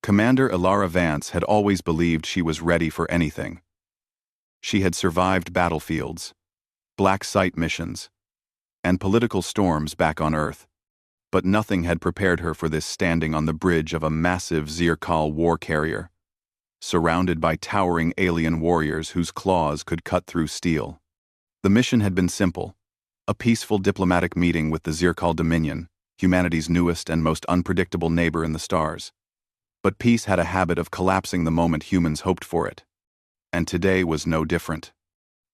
Commander Ilara Vance had always believed she was ready for anything. She had survived battlefields, black site missions, and political storms back on Earth, but nothing had prepared her for this standing on the bridge of a massive Zirkal war carrier, surrounded by towering alien warriors whose claws could cut through steel. The mission had been simple: a peaceful diplomatic meeting with the Zirkal Dominion, humanity's newest and most unpredictable neighbor in the stars. But peace had a habit of collapsing the moment humans hoped for it. And today was no different.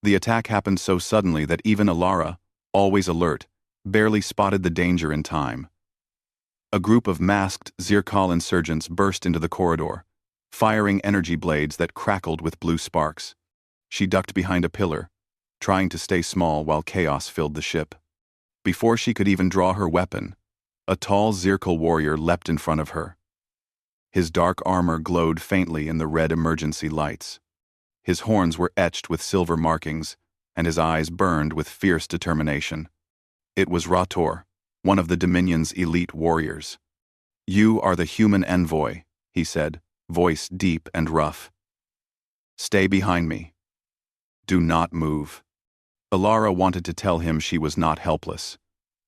The attack happened so suddenly that even Ilara, always alert, barely spotted the danger in time. A group of masked Zirkal insurgents burst into the corridor, firing energy blades that crackled with blue sparks. She ducked behind a pillar, trying to stay small while chaos filled the ship. Before she could even draw her weapon, a tall Zirkal warrior leapt in front of her. His dark armor glowed faintly in the red emergency lights. His horns were etched with silver markings, and his eyes burned with fierce determination. It was Rator, one of the Dominion's elite warriors. "You are the human envoy," he said, voice deep and rough. "Stay behind me. Do not move." Ilara wanted to tell him she was not helpless,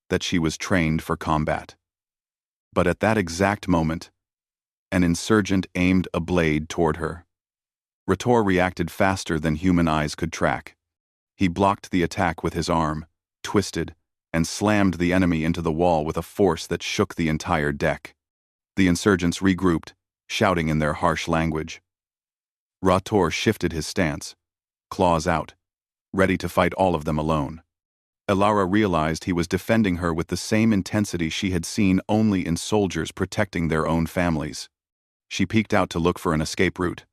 that she was trained for combat. But at that exact moment, an insurgent aimed a blade toward her. Rator reacted faster than human eyes could track. He blocked the attack with his arm, twisted, and slammed the enemy into the wall with a force that shook the entire deck. The insurgents regrouped, shouting in their harsh language. Rator shifted his stance, claws out, ready to fight all of them alone. Ilara realized he was defending her with the same intensity she had seen only in soldiers protecting their own families. She peeked out to look for an escape route.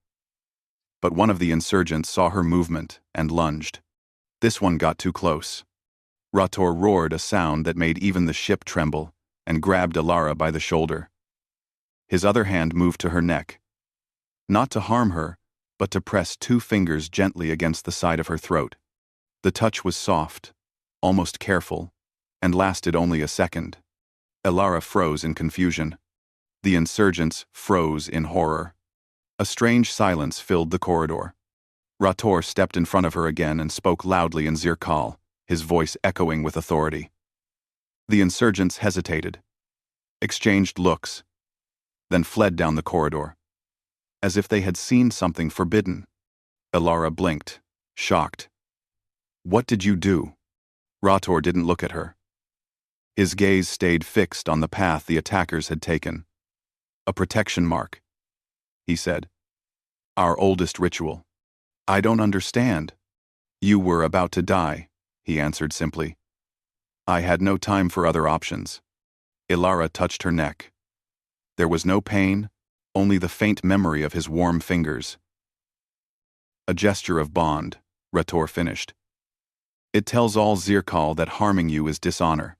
But one of the insurgents saw her movement and lunged. This one got too close. Rator roared a sound that made even the ship tremble and grabbed Ilara by the shoulder. His other hand moved to her neck. Not to harm her, but to press 2 fingers gently against the side of her throat. The touch was soft, almost careful, and lasted only a second. Ilara froze in confusion. The insurgents froze in horror. A strange silence filled the corridor. Rator stepped in front of her again and spoke loudly in Zirkal, his voice echoing with authority. The insurgents hesitated, exchanged looks, then fled down the corridor, as if they had seen something forbidden. Ilara blinked, shocked. "What did you do?" Rator didn't look at her. His gaze stayed fixed on the path the attackers had taken. "A protection mark," he said. "Our oldest ritual." "I don't understand." "You were about to die," he answered simply. "I had no time for other options." Ilara touched her neck. There was no pain, only the faint memory of his warm fingers. "A gesture of bond," Rator finished. "It tells all Zirkal that harming you is dishonor.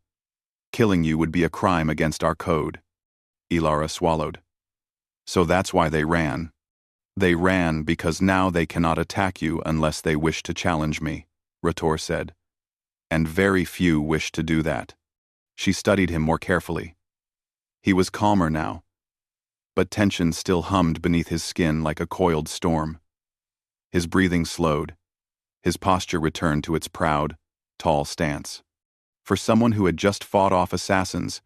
Killing you would be a crime against our code." Ilara swallowed. "So that's why they ran. They ran because now they cannot attack you unless they wish to challenge me," Rator said. "And very few wish to do that." She studied him more carefully. He was calmer now, but tension still hummed beneath his skin like a coiled storm. His breathing slowed. His posture returned to its proud, tall stance. For someone who had just fought off assassins,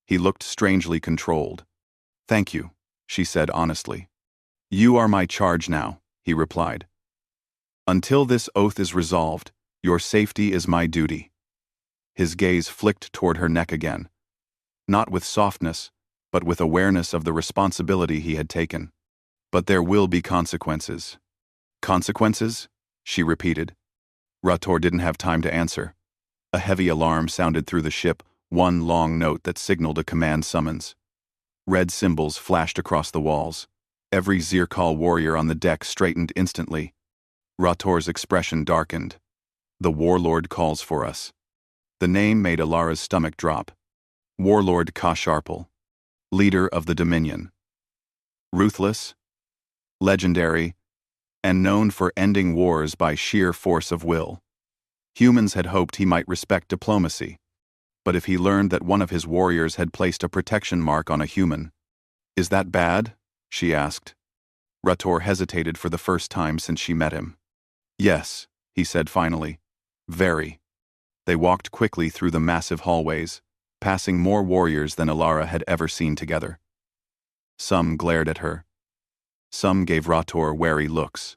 he looked strangely controlled. "Thank you," she said honestly. "You are my charge now," he replied. "Until this oath is resolved, your safety is my duty." His gaze flicked toward her neck again, not with softness, but with awareness of the responsibility he had taken. "But there will be consequences." "Consequences?" she repeated. Rator didn't have time to answer. A heavy alarm sounded through the ship, one long note that signaled a command summons. Red symbols flashed across the walls. Every Zirkal warrior on the deck straightened instantly. Rator's expression darkened. "The Warlord calls for us." The name made Ilara's stomach drop. Warlord Kasharpal, leader of the Dominion. Ruthless, legendary, and known for ending wars by sheer force of will. Humans had hoped he might respect diplomacy, but if he learned that one of his warriors had placed a protection mark on a human, "Is that bad?" she asked. Rator hesitated for the first time since she met him. Yes, he said finally. Very. They walked quickly through the massive hallways, passing more warriors than Alara had ever seen together. Some glared at her. Some gave Rator wary looks.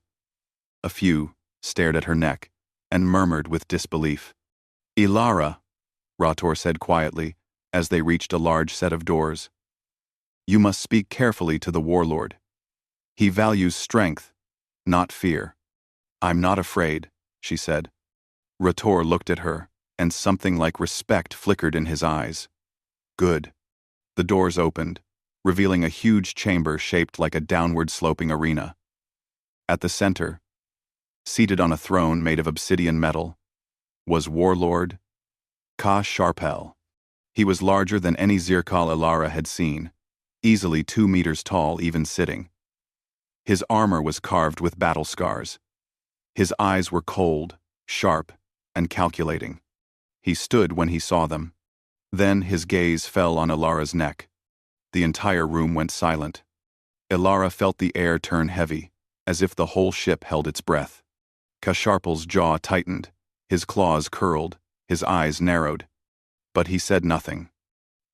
A few stared at her neck and murmured with disbelief. Ilara, Rator said quietly as they reached a large set of doors. You must speak carefully to the Warlord. He values strength, not fear. I'm not afraid, she said. Rator looked at her, and something like respect flickered in his eyes. Good. The doors opened, revealing a huge chamber shaped like a downward-sloping arena. At the center, seated on a throne made of obsidian metal, was Warlord Ka-Sharpel. He was larger than any Zirkal Ilara had seen, easily 2 meters tall even sitting. His armor was carved with battle scars. His eyes were cold, sharp, and calculating. He stood when he saw them. Then his gaze fell on Ilara's neck. The entire room went silent. Ilara felt the air turn heavy, as if the whole ship held its breath. Ka-Sharpel's jaw tightened, his claws curled, his eyes narrowed. But he said nothing.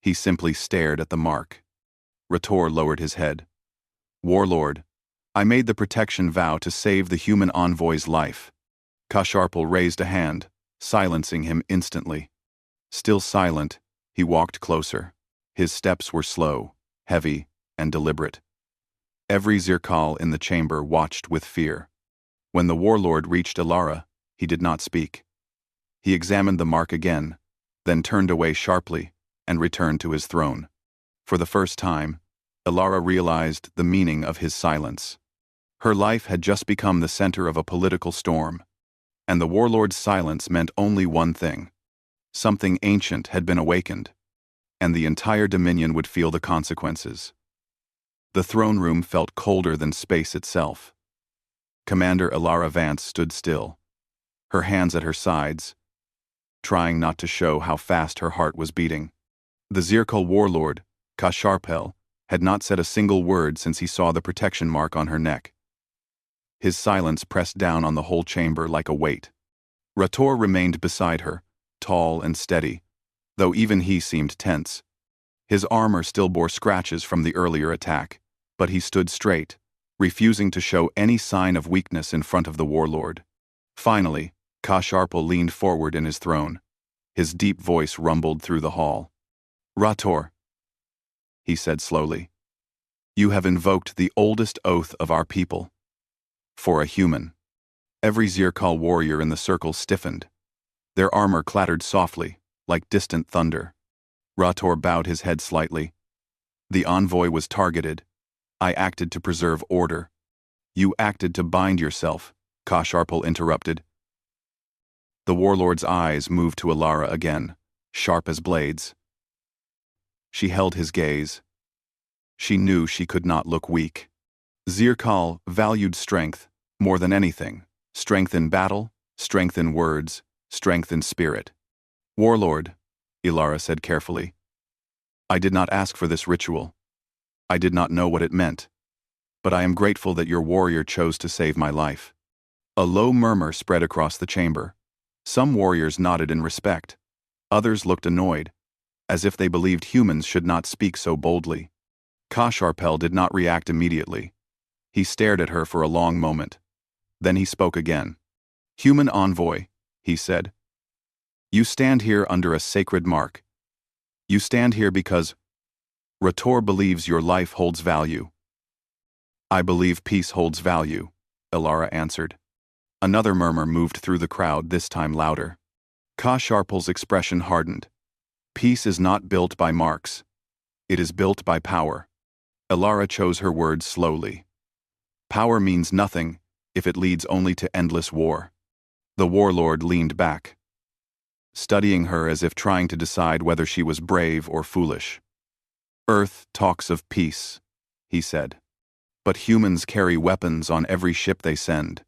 He simply stared at the mark. Rator lowered his head. Warlord, I made the protection vow to save the human envoy's life. Ka-Sharpel raised a hand, silencing him instantly. Still silent, he walked closer. His steps were slow, heavy, and deliberate. Every Zirkal in the chamber watched with fear. When the Warlord reached Ilara, he did not speak. He examined the mark again, then turned away sharply and returned to his throne. For the first time, Ilara realized the meaning of his silence. Her life had just become the center of a political storm, and the Warlord's silence meant only one thing. Something ancient had been awakened, and the entire Dominion would feel the consequences. The throne room felt colder than space itself. Commander Ilara Vance stood still, her hands at her sides, trying not to show how fast her heart was beating. The Zirkal Warlord, Ka-Sharpel, had not said a single word since he saw the protection mark on her neck. His silence pressed down on the whole chamber like a weight. Rator remained beside her, tall and steady, though even he seemed tense. His armor still bore scratches from the earlier attack, but he stood straight, refusing to show any sign of weakness in front of the Warlord. Finally, Ka-Sharpel leaned forward in his throne. His deep voice rumbled through the hall. Rator, he said slowly, you have invoked the oldest oath of our people. For a human. Every Zirkal warrior in the circle stiffened. Their armor clattered softly, like distant thunder. Rator bowed his head slightly. The envoy was targeted. I acted to preserve order. You acted to bind yourself, Ka-Sharpel interrupted. The Warlord's eyes moved to Ilara again, sharp as blades. She held his gaze. She knew she could not look weak. Zirkal valued strength more than anything. Strength in battle, strength in words, strength in spirit. Warlord, Ilara said carefully, I did not ask for this ritual. I did not know what it meant. But I am grateful that your warrior chose to save my life. A low murmur spread across the chamber. Some warriors nodded in respect. Others looked annoyed, as if they believed humans should not speak so boldly. Ka-Sharpel did not react immediately. He stared at her for a long moment. Then he spoke again. Human envoy, he said. You stand here under a sacred mark. You stand here because Rator believes your life holds value. I believe peace holds value, Ilara answered. Another murmur moved through the crowd, this time louder. Ka-Sharpel's expression hardened. Peace is not built by marks. It is built by power. Ilara chose her words slowly. Power means nothing if it leads only to endless war. The Warlord leaned back, studying her as if trying to decide whether she was brave or foolish. Earth talks of peace, he said. But humans carry weapons on every ship they send.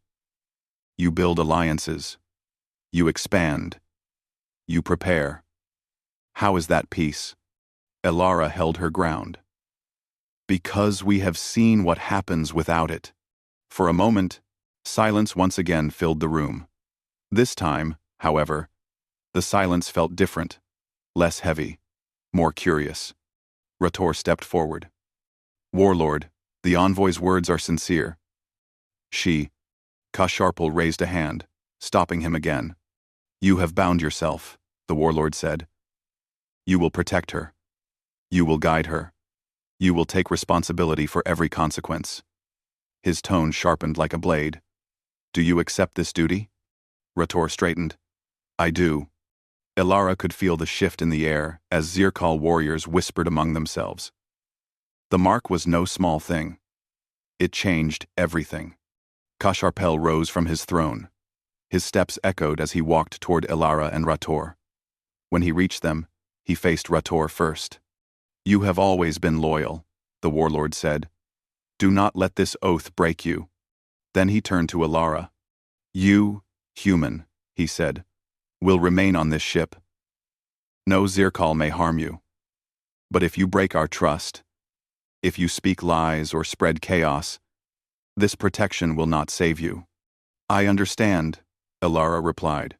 You build alliances. You expand. You prepare. How is that peace? Ilara held her ground. Because we have seen what happens without it. For a moment, silence once again filled the room. This time, however, the silence felt different, less heavy, more curious. Rator stepped forward. Warlord, the envoy's words are sincere. Kasharpal raised a hand, stopping him again. You have bound yourself, the warlord said. You will protect her. You will guide her. You will take responsibility for every consequence. His tone sharpened like a blade. Do you accept this duty? Rator straightened. I do. Elara could feel the shift in the air as Zirkal warriors whispered among themselves. The mark was no small thing. It changed everything. Kasharpel rose from his throne. His steps echoed as he walked toward Elara and Rator. When he reached them, he faced Rator first. You have always been loyal, the warlord said. Do not let this oath break you. Then he turned to Elara. You, human, he said, will remain on this ship. No Zirkal may harm you. But if you break our trust, if you speak lies or spread chaos, this protection will not save you. I understand, Elara replied.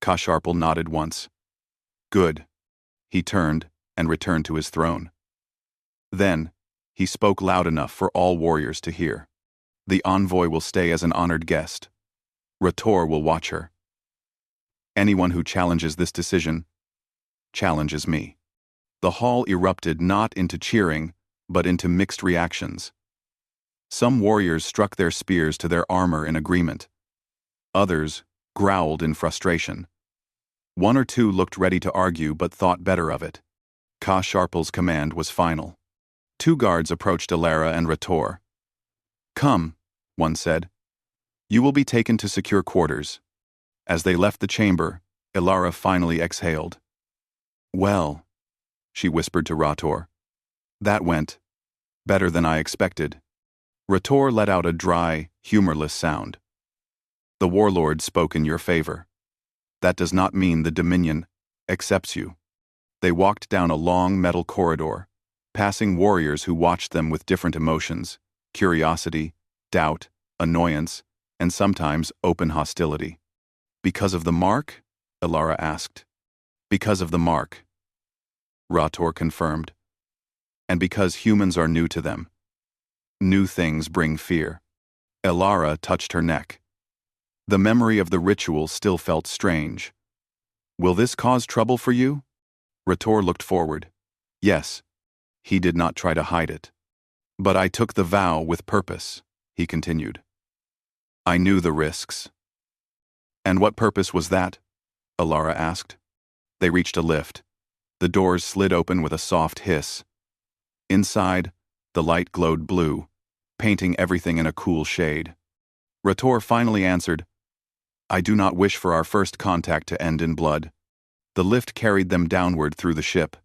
Kasharpal nodded once. Good. He turned and returned to his throne. Then, he spoke loud enough for all warriors to hear. The envoy will stay as an honored guest. Rator will watch her. Anyone who challenges this decision challenges me. The hall erupted not into cheering, but into mixed reactions. Some warriors struck their spears to their armor in agreement. Others growled in frustration. One or two looked ready to argue but thought better of it. Kasharpal's command was final. 2 guards approached Elara and Rator. Come, one said. You will be taken to secure quarters. As they left the chamber, Elara finally exhaled. Well, she whispered to Rator. That went better than I expected. Rator let out a dry, humorless sound. The warlord spoke in your favor. That does not mean the Dominion accepts you. They walked down a long metal corridor, passing warriors who watched them with different emotions, curiosity, doubt, annoyance, and sometimes open hostility. Because of the mark? Elara asked. Because of the mark. Rator confirmed. And because humans are new to them. New things bring fear. Elara touched her neck. The memory of the ritual still felt strange. Will this cause trouble for you? Rator looked forward. Yes. He did not try to hide it. But I took the vow with purpose, he continued. I knew the risks. And what purpose was that? Elara asked. They reached a lift. The doors slid open with a soft hiss. Inside, the light glowed blue, painting everything in a cool shade. Rator finally answered, I do not wish for our first contact to end in blood. The lift carried them downward through the ship.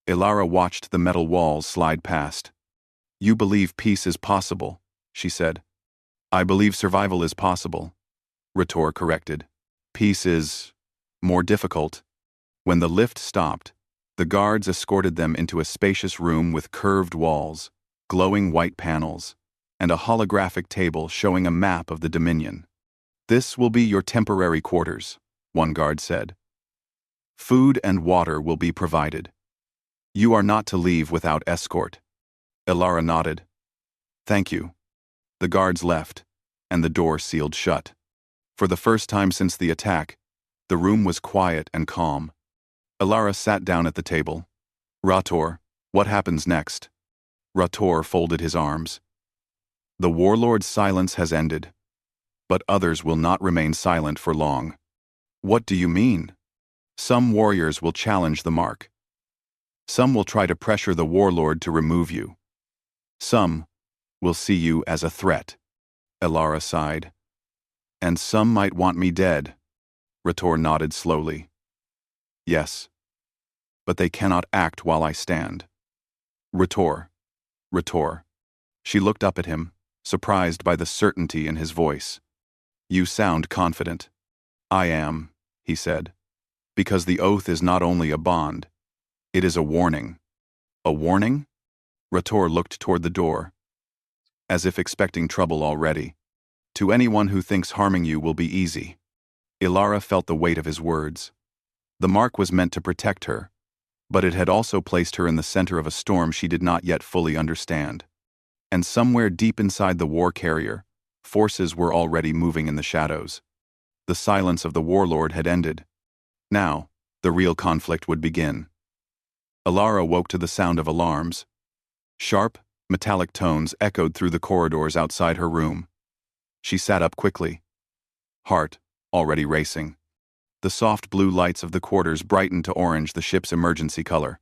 Elara watched the metal walls slide past. You believe peace is possible, she said. I believe survival is possible, Rator corrected. Peace is more difficult. When the lift stopped, the guards escorted them into a spacious room with curved walls, glowing white panels, and a holographic table showing a map of the Dominion. This will be your temporary quarters, one guard said. Food and water will be provided. You are not to leave without escort. Elara nodded. Thank you. The guards left, and the door sealed shut. For the first time since the attack, the room was quiet and calm. Elara sat down at the table. Rator, what happens next? Rator folded his arms. The warlord's silence has ended, but others will not remain silent for long. What do you mean? Some warriors will challenge the mark. Some will try to pressure the warlord to remove you. Some will see you as a threat. Elara sighed. And some might want me dead. Rator nodded slowly. Yes. But they cannot act while I stand. Rator. She looked up at him, surprised by the certainty in his voice. You sound confident. I am, he said, because the oath is not only a bond, it is a warning. A warning? Rator looked toward the door, as if expecting trouble already. To anyone who thinks harming you will be easy. Ilara felt the weight of his words. The mark was meant to protect her, but it had also placed her in the center of a storm she did not yet fully understand. And somewhere deep inside the war carrier, forces were already moving in the shadows. The silence of the warlord had ended. Now, the real conflict would begin. Ilara woke to the sound of alarms. Sharp, metallic tones echoed through the corridors outside her room. She sat up quickly, heart already racing. The soft blue lights of the quarters brightened to orange, the ship's emergency color.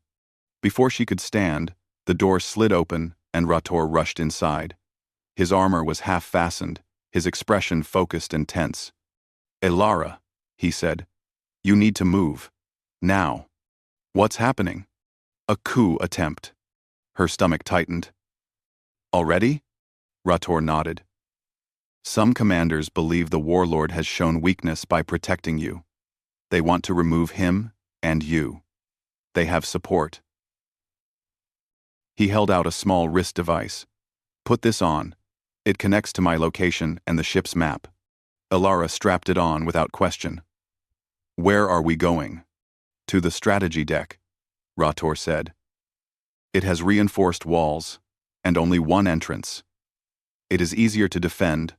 Before she could stand, the door slid open and Rator rushed inside. His armor was half-fastened, his expression focused and tense. "Ilara," he said, "you need to move. Now." "What's happening?" "A coup attempt." Her stomach tightened. "Already?" Rator nodded. "Some commanders believe the warlord has shown weakness by protecting you. They want to remove him and you. They have support." He held out a small wrist device. "Put this on. It connects to my location and the ship's map." Ilara strapped it on without question. "Where are we going?" "To the strategy deck," Rator said. "It has reinforced walls, and only one entrance. It is easier to defend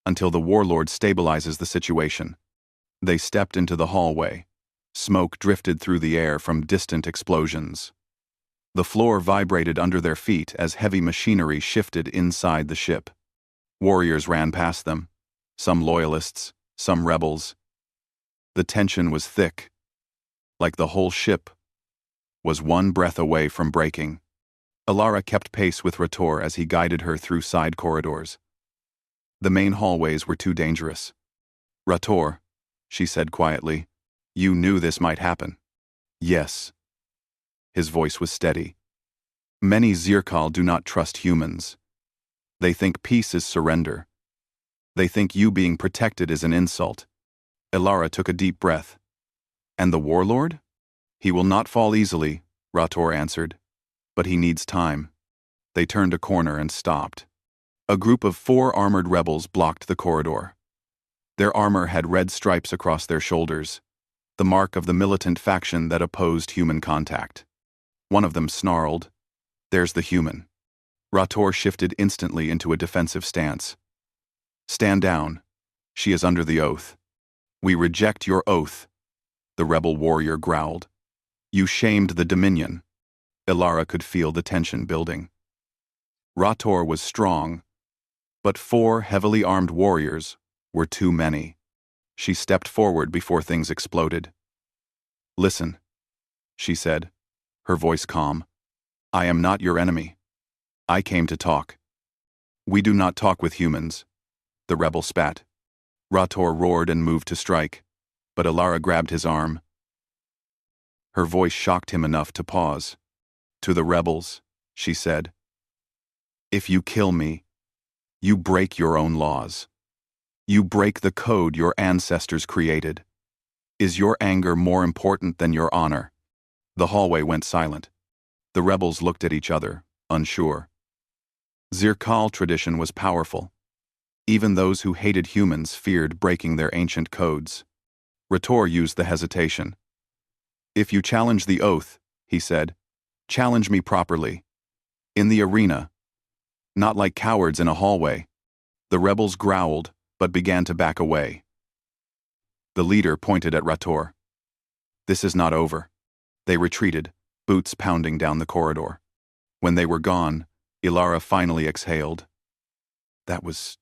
until the warlord stabilizes the situation." They stepped into the hallway. Smoke drifted through the air from distant explosions. The floor vibrated under their feet as heavy machinery shifted inside the ship. Warriors ran past them, some loyalists, some rebels. The tension was thick, like the whole ship was one breath away from breaking. Ilara kept pace with Rator as he guided her through side corridors. The main hallways were too dangerous. "Rator," she said quietly, "you knew this might happen." "Yes." His voice was steady. "Many Zirkal do not trust humans. They think peace is surrender. They think you being protected is an insult." Ilara took a deep breath. "And the warlord? He will not fall easily," Rator answered. "But he needs time." They turned a corner and stopped. A group of 4 armored rebels blocked the corridor. Their armor had red stripes across their shoulders, the mark of the militant faction that opposed human contact. One of them snarled, "There's the human." Rator shifted instantly into a defensive stance. "Stand down. She is under the oath." "We reject your oath," the rebel warrior growled. "You shamed the Dominion." Ilara could feel the tension building. Rator was strong, but 4 heavily armed warriors were too many. She stepped forward before things exploded. "Listen," she said, her voice calm. "I am not your enemy. I came to talk." "We do not talk with humans," the rebel spat. Rator roared and moved to strike, but Ilara grabbed his arm. Her voice shocked him enough to pause. "To the rebels," she said, "if you kill me, you break your own laws. You break the code your ancestors created. Is your anger more important than your honor?" The hallway went silent. The rebels looked at each other, unsure. Zirkal tradition was powerful. Even those who hated humans feared breaking their ancient codes. Rator used the hesitation. "If you challenge the oath," he said, "challenge me properly. In the arena. Not like cowards in a hallway." The rebels growled, but began to back away. The leader pointed at Rator. "This is not over." They retreated, boots pounding down the corridor. When they were gone, Ilara finally exhaled. "That was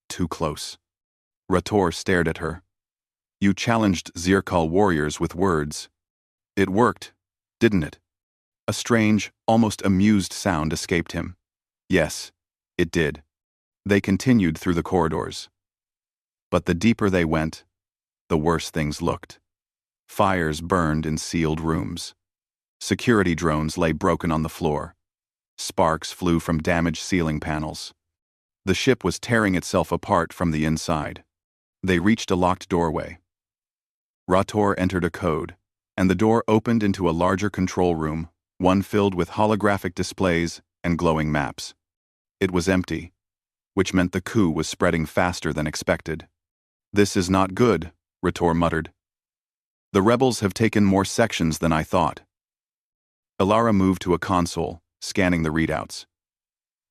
too close." Rator stared at her. "You challenged Zirkal warriors with words. It worked, didn't it?" A strange, almost amused sound escaped him. "Yes, it did." They continued through the corridors. But the deeper they went, the worse things looked. Fires burned in sealed rooms. Security drones lay broken on the floor. Sparks flew from damaged ceiling panels. The ship was tearing itself apart from the inside. They reached a locked doorway. Rator entered a code, and the door opened into a larger control room, one filled with holographic displays and glowing maps. It was empty, which meant the coup was spreading faster than expected. "This is not good," Rator muttered. "The rebels have taken more sections than I thought." Alara moved to a console, scanning the readouts.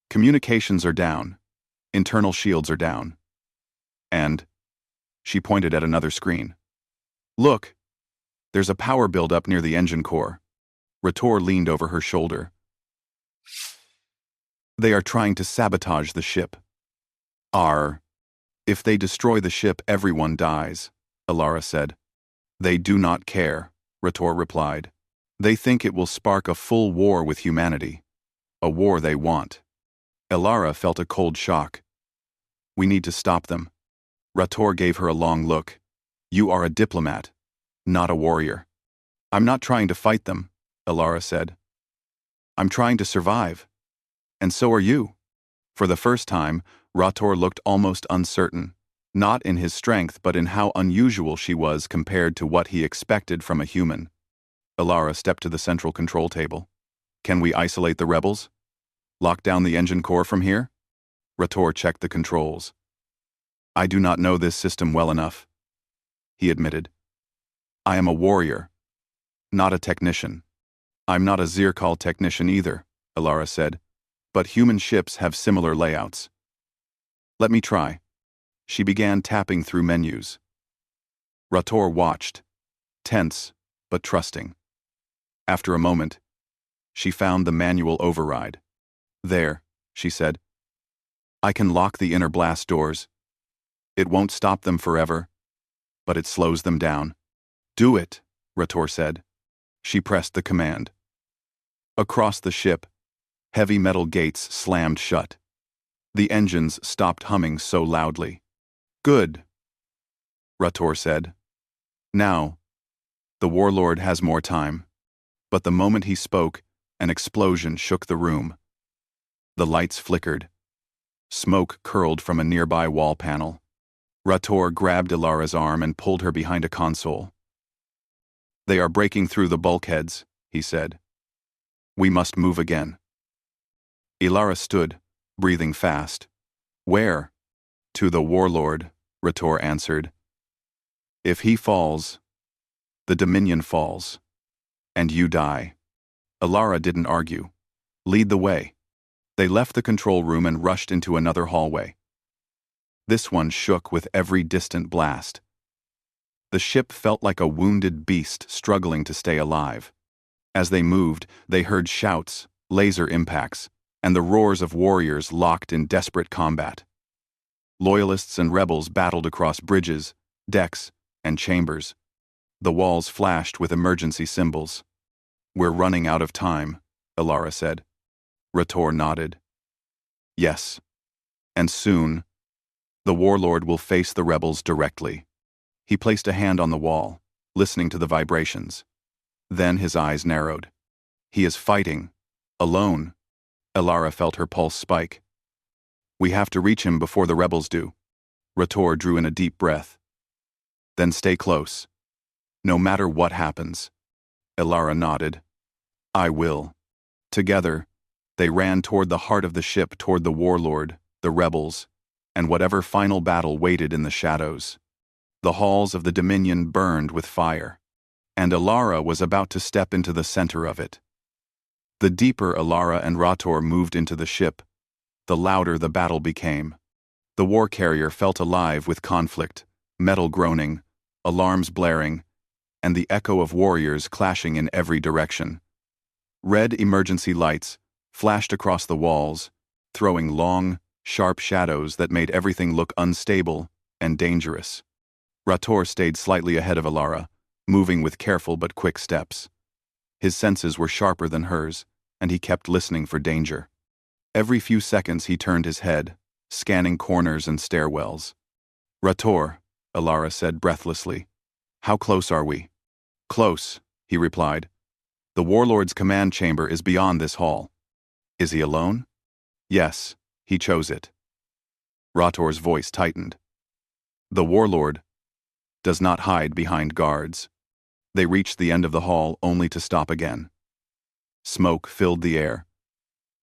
Communications are down. Internal shields are down. And she pointed at another screen. "Look, there's a power buildup near the engine core." Rator leaned over her shoulder. "They are trying to sabotage the ship." If they destroy the ship, everyone dies," Alara said. "They do not care," Rator replied. "They think it will spark a full war with humanity. A war they want." Alara felt a cold shock. "We need to stop them." Rator gave her a long look. "You are a diplomat, not a warrior." "I'm not trying to fight them," Alara said. "I'm trying to survive. And so are you." For the first time, Rator looked almost uncertain, not in his strength but in how unusual she was compared to what he expected from a human. Alara stepped to the central control table. "Can we isolate the rebels? Lock down the engine core from here?" Rator checked the controls. "I do not know this system well enough," he admitted. "I am a warrior, not a technician." "I'm not a Zircall technician either," Alara said, "but human ships have similar layouts." "Let me try." She began tapping through menus. Rator watched, tense but trusting. After a moment, she found the manual override. "There," she said. "I can lock the inner blast doors. It won't stop them forever, but it slows them down." "Do it," Rator said. She pressed the command. Across the ship, heavy metal gates slammed shut. The engines stopped humming so loudly. "Good," Rator said. "Now, the Warlord has more time." But the moment he spoke, an explosion shook the room. The lights flickered. Smoke curled from a nearby wall panel. Rator grabbed Alara's arm and pulled her behind a console. "They are breaking through the bulkheads," he said. "We must move again." Alara stood, breathing fast. "Where?" "To the Warlord," Rator answered. "If he falls, the Dominion falls, and you die." Alara didn't argue. "Lead the way." They left the control room and rushed into another hallway. This one shook with every distant blast. The ship felt like a wounded beast struggling to stay alive. As they moved, they heard shouts, laser impacts, and the roars of warriors locked in desperate combat. Loyalists and rebels battled across bridges, decks, and chambers. The walls flashed with emergency symbols. "We're running out of time," Alara said. Rator nodded. "Yes. And soon, the Warlord will face the rebels directly." He placed a hand on the wall, listening to the vibrations. Then his eyes narrowed. "He is fighting. Alone." Alara felt her pulse spike. "We have to reach him before the rebels do." Rator drew in a deep breath. "Then stay close. No matter what happens." Alara nodded. "I will." Together, they ran toward the heart of the ship, toward the Warlord, the rebels, and whatever final battle waited in the shadows. The halls of the Dominion burned with fire, and Alara was about to step into the center of it. The deeper Alara and Rator moved into the ship, the louder the battle became. The war carrier felt alive with conflict, metal groaning, alarms blaring, and the echo of warriors clashing in every direction. Red emergency lights flashed across the walls, throwing long, sharp shadows that made everything look unstable and dangerous. Rator stayed slightly ahead of Alara, moving with careful but quick steps. His senses were sharper than hers, and he kept listening for danger. Every few seconds he turned his head, scanning corners and stairwells. "Rator," Alara said breathlessly. "How close are we?" "Close," he replied. "The Warlord's command chamber is beyond this hall." "Is he alone?" "Yes, he chose it." Rator's voice tightened. "The Warlord does not hide behind guards." They reached the end of the hall only to stop again. Smoke filled the air.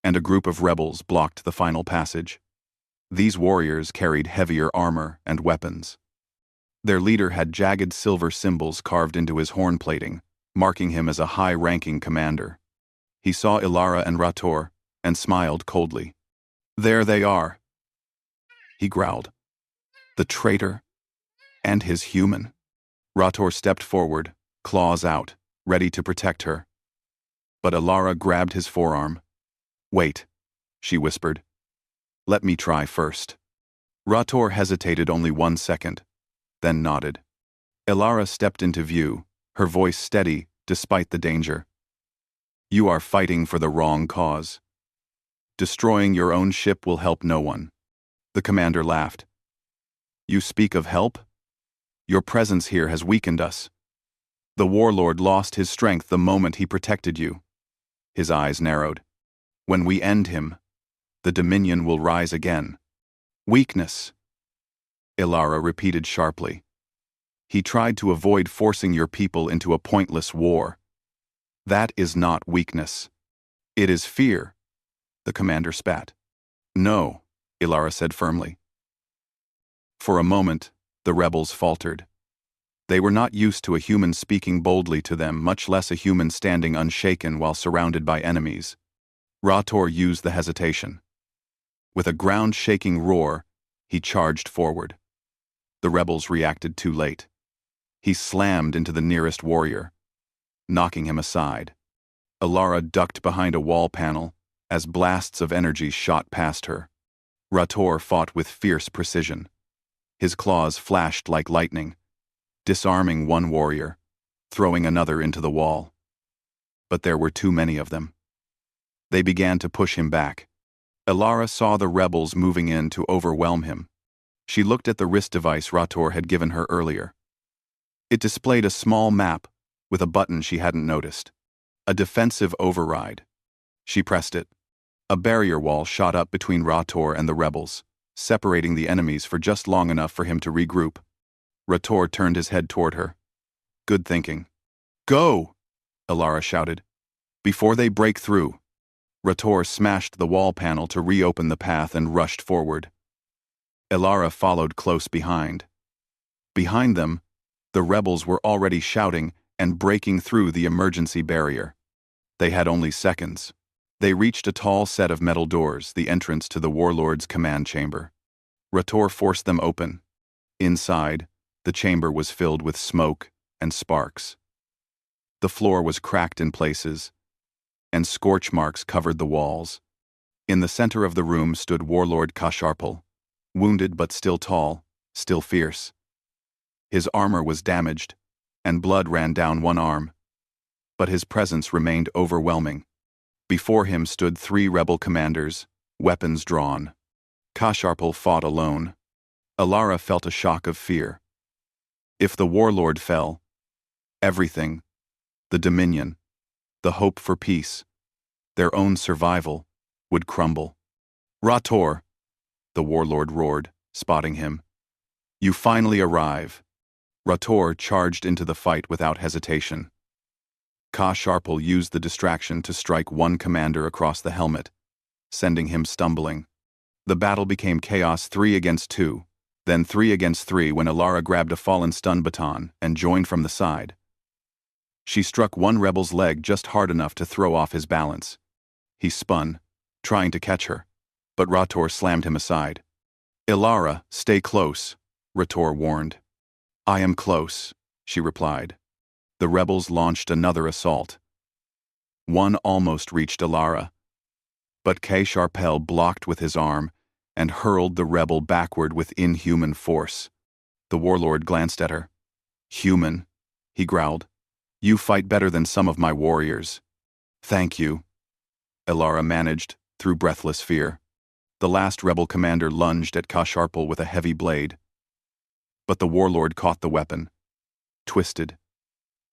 and a group of rebels blocked the final passage. These warriors carried heavier armor and weapons. Their leader had jagged silver symbols carved into his horn plating, marking him as a high-ranking commander. He saw Ilara and Rator and smiled coldly. "There they are," he growled. "The traitor and his human." Rator stepped forward, claws out, ready to protect her. But Ilara grabbed his forearm. "Wait," she whispered. "Let me try first." Rator hesitated only 1 second, then nodded. Ilara stepped into view, her voice steady despite the danger. "You are fighting for the wrong cause. Destroying your own ship will help no one." The commander laughed. "You speak of help? Your presence here has weakened us. The Warlord lost his strength the moment he protected you." His eyes narrowed. "When we end him, the Dominion will rise again." "Weakness," Ilara repeated sharply. "He tried to avoid forcing your people into a pointless war. That is not weakness. It is fear." The commander spat. "No," Ilara said firmly. For a moment, the rebels faltered. They were not used to a human speaking boldly to them, much less a human standing unshaken while surrounded by enemies. Rator used the hesitation. With a ground-shaking roar, he charged forward. The rebels reacted too late. He slammed into the nearest warrior, knocking him aside. Ilara ducked behind a wall panel as blasts of energy shot past her. Rator fought with fierce precision. His claws flashed like lightning, disarming one warrior, throwing another into the wall. But there were too many of them. They began to push him back. Ilara saw the rebels moving in to overwhelm him. She looked at the wrist device Rator had given her earlier. It displayed a small map with a button she hadn't noticed. A defensive override. She pressed it. A barrier wall shot up between Rator and the rebels, separating the enemies for just long enough for him to regroup. Rator turned his head toward her. "Good thinking." "Go!" Ilara shouted. "Before they break through." Rator smashed the wall panel to reopen the path and rushed forward. Ilara followed close behind. Behind them, the rebels were already shouting and breaking through the emergency barrier. They had only seconds. They reached a tall set of metal doors, the entrance to the Warlord's command chamber. Rator forced them open. Inside, the chamber was filled with smoke and sparks. The floor was cracked in places, and scorch marks covered the walls. In the center of the room stood Warlord Kasharpal, wounded but still tall, still fierce. His armor was damaged, and blood ran down one arm. But his presence remained overwhelming. Before him stood 3 rebel commanders, weapons drawn. Kasharpal fought alone. Ilara felt a shock of fear. If the Warlord fell, everything, the Dominion, the hope for peace, their own survival, would crumble. "Rator," the Warlord roared, spotting him. "You finally arrive." Rator charged into the fight without hesitation. Kasharpal used the distraction to strike one commander across the helmet, sending him stumbling. The battle became chaos 3 against 2, then 3 against 3 when Ilara grabbed a fallen stun baton and joined from the side. She struck one rebel's leg just hard enough to throw off his balance. He spun, trying to catch her, but Rator slammed him aside. "Ilara, stay close," Rator warned. "I am close," she replied. The rebels launched another assault. One almost reached Ilara, but Kasharpal blocked with his arm and hurled the rebel backward with inhuman force. The Warlord glanced at her. "Human," he growled. "You fight better than some of my warriors." "Thank you," Ilara managed, through breathless fear. The last rebel commander lunged at Kasharpal with a heavy blade. But the Warlord caught the weapon, twisted,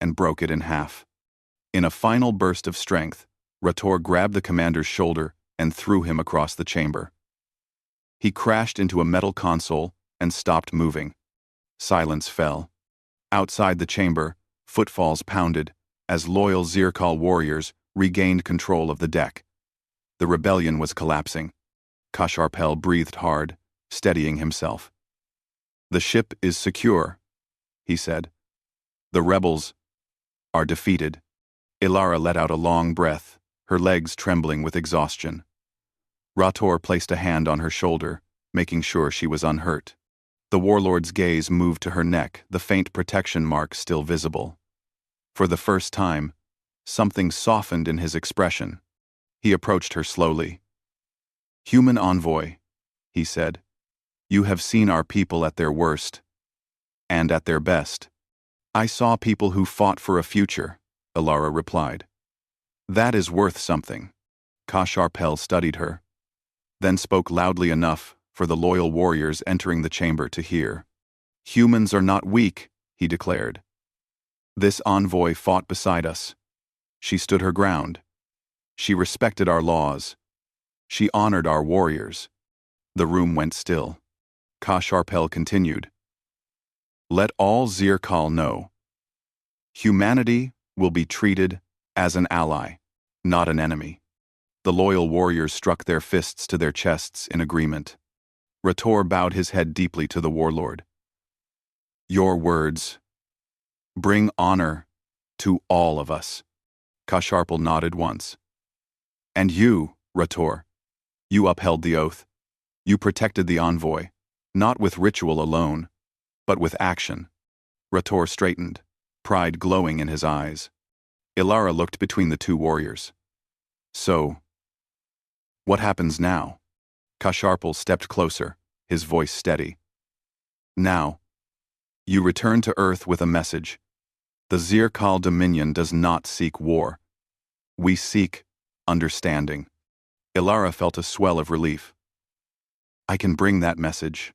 and broke it in half. In a final burst of strength, Rator grabbed the commander's shoulder and threw him across the chamber. He crashed into a metal console and stopped moving. Silence fell. Outside the chamber, footfalls pounded as loyal Zirkal warriors regained control of the deck. The rebellion was collapsing. Kasharpel breathed hard, steadying himself. "The ship is secure," he said. "The rebels are defeated." Ilara let out a long breath, her legs trembling with exhaustion. Rator placed a hand on her shoulder, making sure she was unhurt. The warlord's gaze moved to her neck, the faint protection mark still visible. For the first time, something softened in his expression. He approached her slowly. "Human envoy," he said, "you have seen our people at their worst, and at their best." "I saw people who fought for a future," Ilara replied. "That is worth something." Kasharpel studied her, then spoke loudly enough for the loyal warriors entering the chamber to hear. "Humans are not weak," he declared. "This envoy fought beside us. She stood her ground. She respected our laws. She honored our warriors." The room went still. Kasharpel continued. "Let all Zirkal know. Humanity will be treated as an ally, not an enemy." The loyal warriors struck their fists to their chests in agreement. Rator bowed his head deeply to the warlord. "Your words bring honor to all of us." Kasharpel nodded once. "And you, Rator, you upheld the oath. You protected the envoy, not with ritual alone, but with action." Rator straightened, pride glowing in his eyes. Ilara looked between the two warriors. "So, what happens now?" Kasharpel stepped closer, his voice steady. "Now, you return to Earth with a message. The Zirkal Dominion does not seek war. We seek understanding." Ilara felt a swell of relief. "I can bring that message."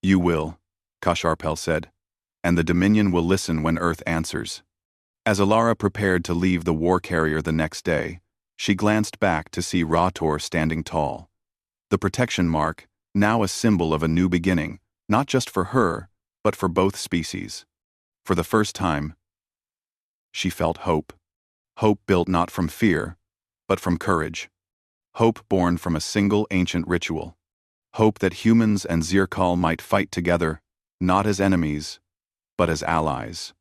"You will," Kasharpel said, "and the Dominion will listen when Earth answers." As Ilara prepared to leave the war carrier the next day, she glanced back to see Rator standing tall. The protection mark, now a symbol of a new beginning, not just for her, but for both species. For the first time, she felt hope. Hope built not from fear, but from courage. Hope born from a single ancient ritual. Hope that humans and Zirkal might fight together, not as enemies, but as allies.